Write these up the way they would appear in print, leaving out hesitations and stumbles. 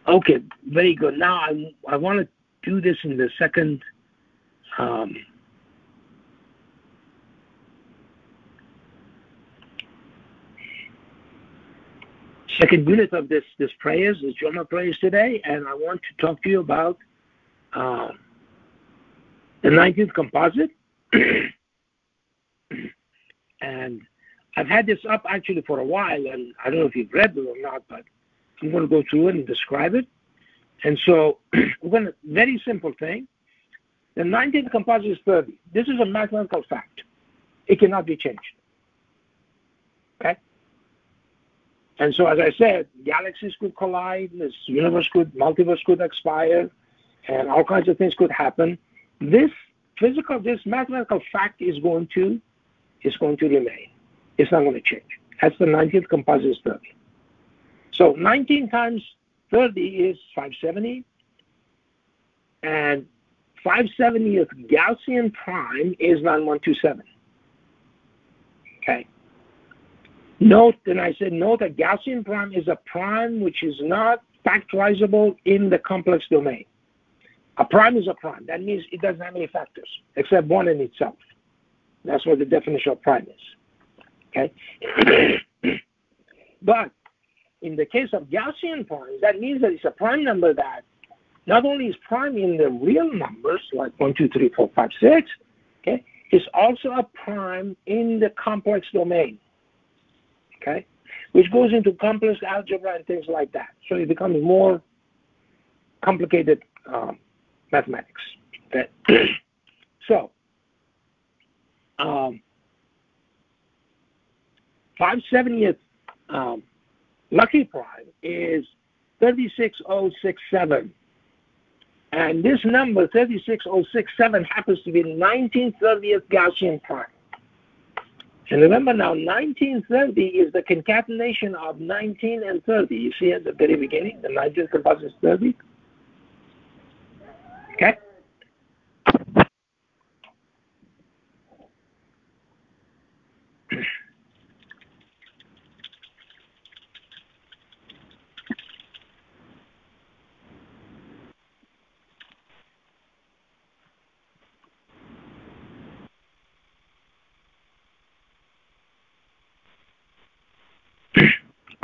Okay, very good. Now I want to do this in the second second unit of this prayers, this Juma prayers today, and I want to talk to you about the 19th composite. And I've had this up actually for a while, and I don't know if you've read it or not, but I'm going to go through it and describe it. And so we're going to, very simple thing. The 19th composite is 30. This is a mathematical fact. It cannot be changed. Okay? And so, as I said, galaxies could collide, this multiverse could expire, and all kinds of things could happen. This mathematical fact is going to remain. It's not going to change. That's the 19th composite is 30. So 19 times 30 is 570, and 570th Gaussian prime is 9127. Okay. Note that Gaussian prime is a prime which is not factorizable in the complex domain. A prime is a prime. That means it doesn't have any factors except one in itself. That's what the definition of prime is. Okay. But in the case of Gaussian primes, that means that it's a prime number that not only is prime in the real numbers, like 1, 2, 3, 4, 5, 6, okay, it's also a prime in the complex domain, okay, which goes into complex algebra and things like that. So it becomes more complicated mathematics. Okay. So, 570th lucky prime is 36067. And this number, 36067, happens to be 1930th Gaussian prime. And remember now, 1930 is the concatenation of 19 and 30. You see at the very beginning, the 19th composite is 30. Okay?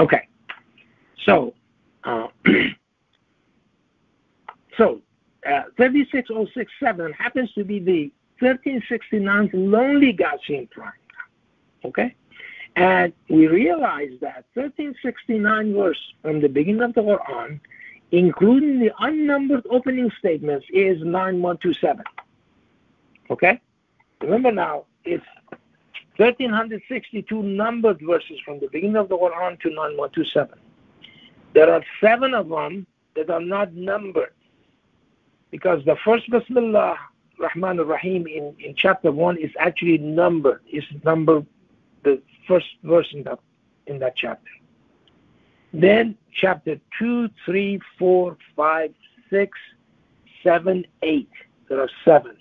Okay, so 36067 happens to be the 1369th lonely Gaussian prime. Okay, and we realize that 1369 verse from the beginning of the Quran, including the unnumbered opening statements, is 9127. Okay, remember now it's 1,362 numbered verses from the beginning of the Quran to 9127. There are 7 of them that are not numbered, because the first Bismillah Rahman Rahim in chapter 1 is actually numbered. It's numbered the first verse in that chapter. Then chapter 2, 3, 4, 5, 6, 7, 8. There are 7.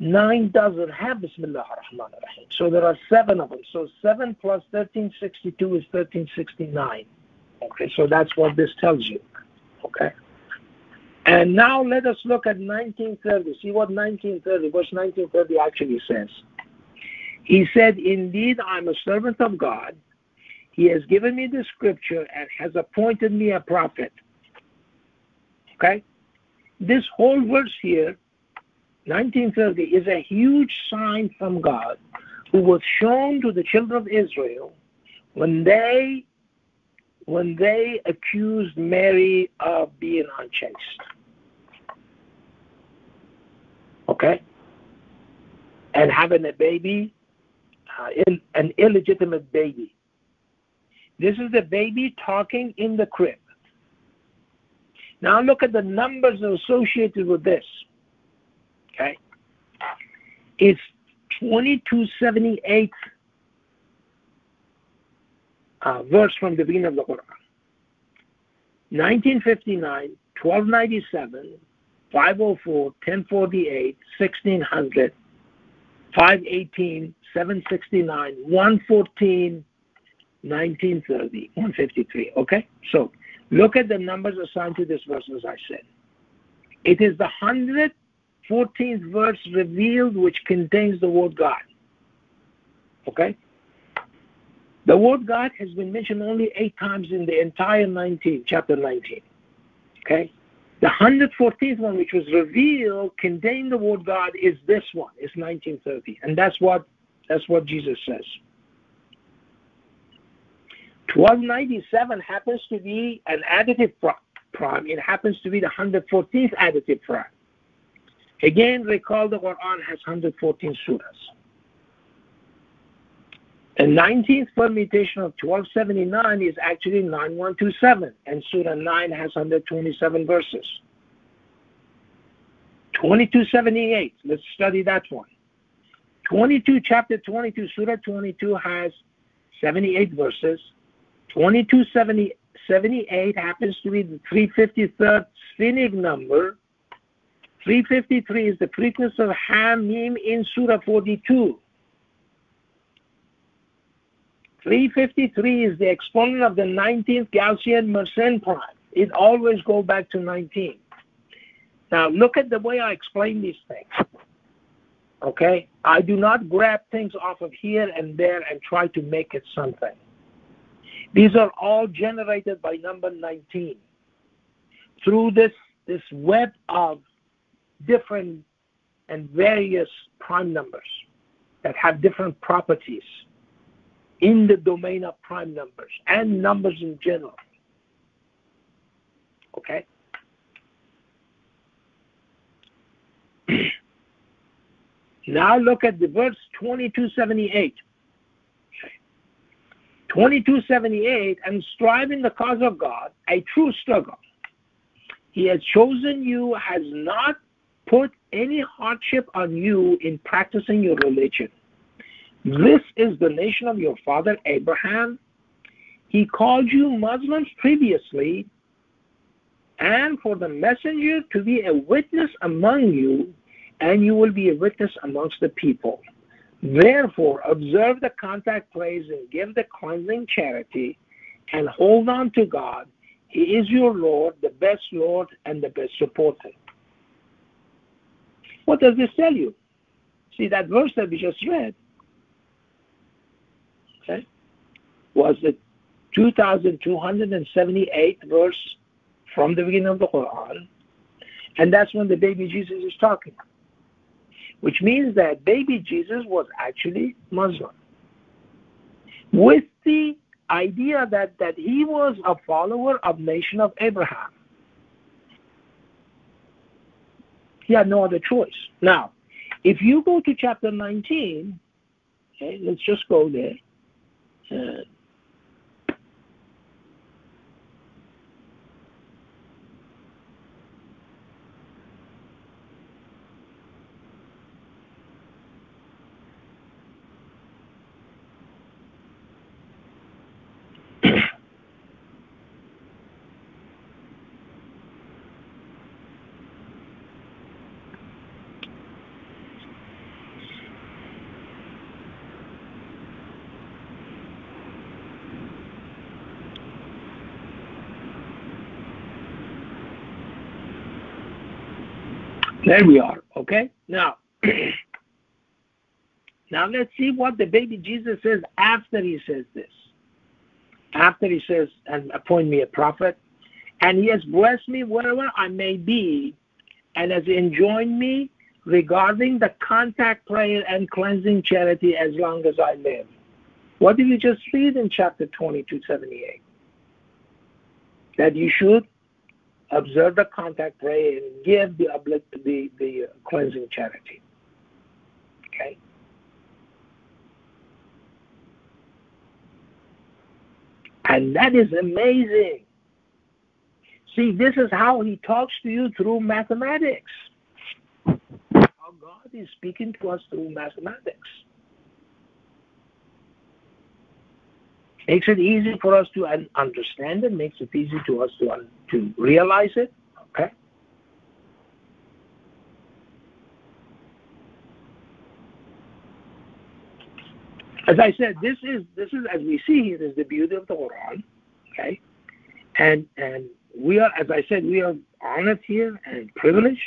9 doesn't have Bismillah ar-Rahman ar-Rahim. So there are 7 of them. So 7 plus 1362 is 1369. Okay, so that's what this tells you. Okay. And now let us look at 1930. See what 1930, verse 1930 actually says. He said, "Indeed, I'm a servant of God. He has given me the scripture and has appointed me a prophet." Okay? This whole verse here, 1930, is a huge sign from God who was shown to the children of Israel when they accused Mary of being unchaste. Okay? And having a baby, an illegitimate baby. This is the baby talking in the crib. Now look at the numbers associated with this. Okay? It's 2278 verse from the beginning of the Quran. 1959, 1297, 504, 1048, 1600, 518, 769, 114, 1930, 153. Okay? So Look at the numbers assigned to this verse, as I said. It is the 114th verse revealed which contains the word God. Okay? The word God has been mentioned only 8 times in the entire chapter 19. Okay? The 114th one, which was revealed, contained the word God, is this one. It's 1930. And that's what Jesus says. 1297 happens to be an additive prime. It happens to be the 114th additive prime. Again, recall the Quran has 114 surahs. The 19th permutation of 1279 is actually 9127, and Surah 9 has 127 verses. 2278, let's study that one. Chapter 22, Surah 22 has 78 verses. 2278 happens to be the 353rd Sphinx number. 353 is the frequency of Hamim in Surah 42. 353 is the exponent of the 19th Gaussian Prime. It always goes back to 19. Now, look at the way I explain these things. Okay? I do not grab things off of here and there and try to make it something. These are all generated by number 19 through this web of different and various prime numbers that have different properties in the domain of prime numbers and numbers in general. Okay? Now look at the verse 2278. 2278, and strive in the cause of God, a true struggle. He has chosen you, has not put any hardship on you in practicing your religion. This is the nation of your father Abraham. He called you Muslims previously, and for the messenger to be a witness among you, and you will be a witness amongst the people. Therefore, observe the contact praise and give the cleansing charity, and hold on to God. He is your Lord, the best Lord, and the best supporter. What does this tell you? See, that verse that we just read, okay, was the 2278th verse from the beginning of the Quran, and that's when the baby Jesus is talking, which means that baby Jesus was actually Muslim, with the idea that he was a follower of nation of Abraham. He had no other choice. Now, if you go to chapter 19, okay, let's just go there. There we are, okay? Now, let's see what the baby Jesus says after he says this. After he says, and appoint me a prophet, and he has blessed me wherever I may be, and has enjoined me regarding the contact prayer and cleansing charity as long as I live. What did we just read in chapter 2278? That you should observe the contact prayer and give the cleansing charity. Okay? And that is amazing. See, this is how he talks to you through mathematics. How God is speaking to us through mathematics. Makes it easy for us to understand it, makes it easy to us to realize it, okay? As I said, this is as we see here, is the beauty of the Quran, okay? And we are, as I said, we are honored here and privileged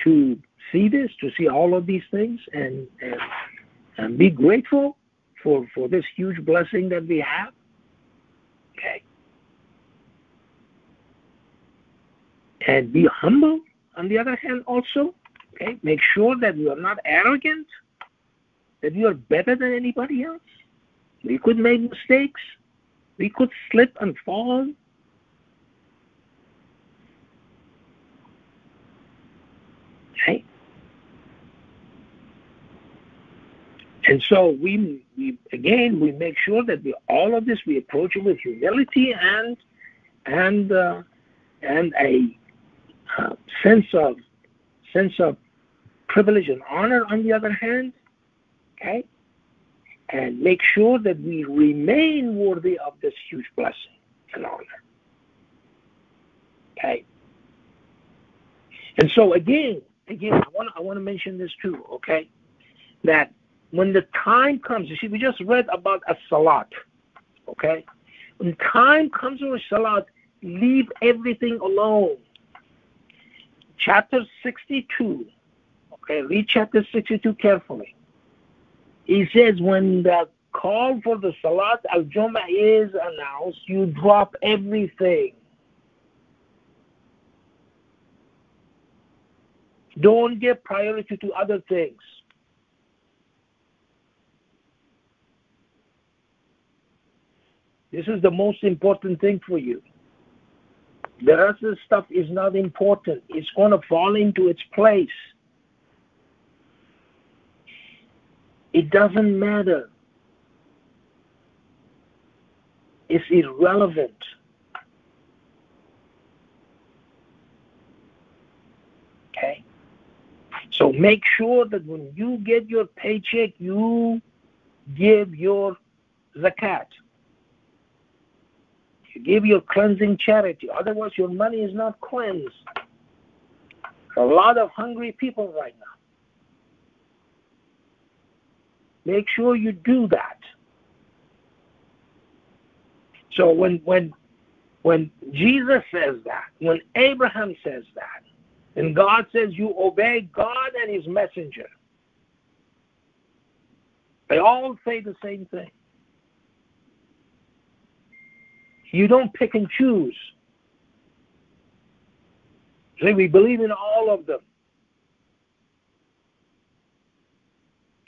to see this, to see all of these things, and be grateful for this huge blessing that we have. Okay. And be humble on the other hand also. Okay. Make sure that we are not arrogant, that we are better than anybody else. We could make mistakes. We could slip and fall. Okay. And so we make sure that all of this we approach it with humility and a sense of privilege and honor on the other hand. Okay. And make sure that we remain worthy of this huge blessing and honor. Okay. And so again, I want to mention this too. Okay, that when the time comes, you see, we just read about a salat. Okay, when time comes for a salat, leave everything alone. Chapter 62. Okay, read chapter 62 carefully. He says when the call for the Salat al-Jum'ah is announced, you drop everything. Don't give priority to other things. This is the most important thing for you. The rest of the stuff is not important. It's going to fall into its place. It doesn't matter. It's irrelevant. Okay? So make sure that when you get your paycheck, you give your zakat. You give your cleansing charity. Otherwise, your money is not cleansed. A lot of hungry people right now. Make sure you do that. So when Jesus says that, when Abraham says that, and God says you obey God and His messenger, they all say the same thing. You don't pick and choose. Say we believe in all of them.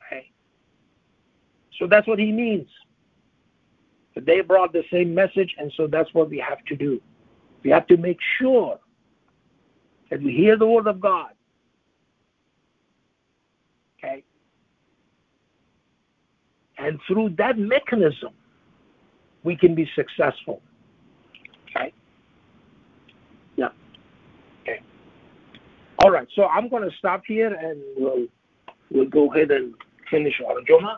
Okay. So that's what he means. But they brought the same message, and so that's what we have to do. We have to make sure that we hear the word of God. Okay? And through that mechanism, we can be successful. Okay? Yeah. Okay. All right, so I'm going to stop here, and we'll go ahead and finish our Jum'ah.